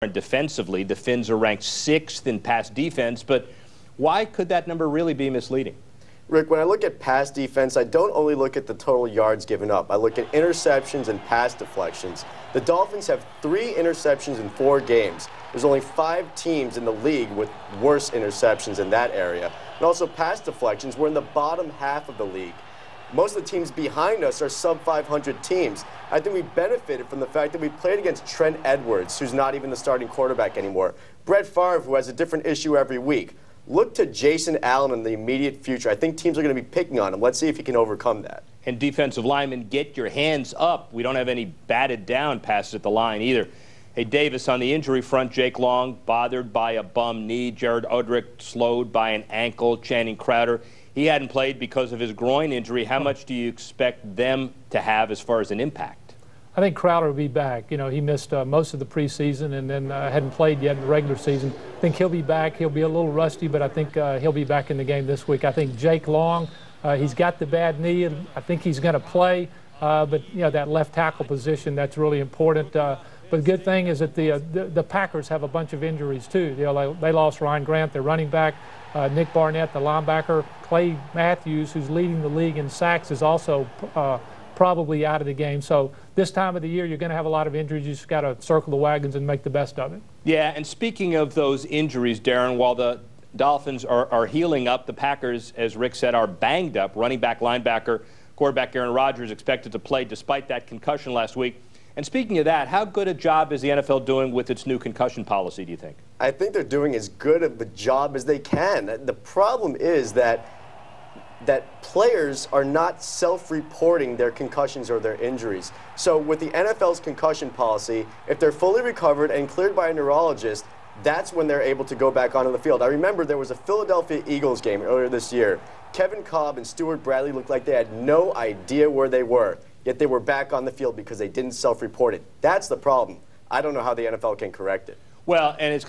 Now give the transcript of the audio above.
Defensively, the Finns are ranked 6th in pass defense, but why could that number really be misleading? Rick, when I look at pass defense, I don't only look at the total yards given up. I look at interceptions and pass deflections. The Dolphins have 3 interceptions in 4 games. There's only 5 teams in the league with worse interceptions in that area. And also pass deflections, we're in the bottom half of the league. Most of the teams behind us are sub-500 teams. I think we benefited from the fact that we played against Trent Edwards, who's not even the starting quarterback anymore. Brett Favre, who has a different issue every week. Look to Jason Allen in the immediate future. I think teams are going to be picking on him. Let's see if he can overcome that. And defensive linemen, get your hands up. We don't have any batted down passes at the line either. Hey, Davis, on the injury front, Jake Long bothered by a bum knee. Jared Odrick slowed by an ankle. Channing Crowder, he hadn't played because of his groin injury. How much do you expect them to have as far as an impact? I think Crowder will be back. You know, he missed most of the preseason and then hadn't played yet in the regular season. I think he'll be back. He'll be a little rusty, but I think he'll be back in the game this week. I think Jake Long, he's got the bad knee, and I think he's going to play. But, you know, that left tackle position, that's really important. But the good thing is that the Packers have a bunch of injuries, too. You know, they lost Ryan Grant, their running back. Nick Barnett, the linebacker. Clay Matthews, who's leading the league in sacks, is also probably out of the game. So this time of the year, you're going to have a lot of injuries. You just got to circle the wagons and make the best of it. Yeah, and speaking of those injuries, Darren, while the Dolphins are healing up, the Packers, as Rick said, are banged up. Running back, linebacker, quarterback Aaron Rodgers expected to play despite that concussion last week. And speaking of that, how good a job is the NFL doing with its new concussion policy, do you think? I think they're doing as good of a job as they can. The problem is that players are not self-reporting their concussions or their injuries. So with the NFL's concussion policy, if they're fully recovered and cleared by a neurologist, that's when they're able to go back onto the field. I remember there was a Philadelphia Eagles game earlier this year. Kevin Kolb and Stuart Bradley looked like they had no idea where they were, yet they were back on the field because they didn't self-report it. That's the problem. I don't know how the NFL can correct it. Well, and it's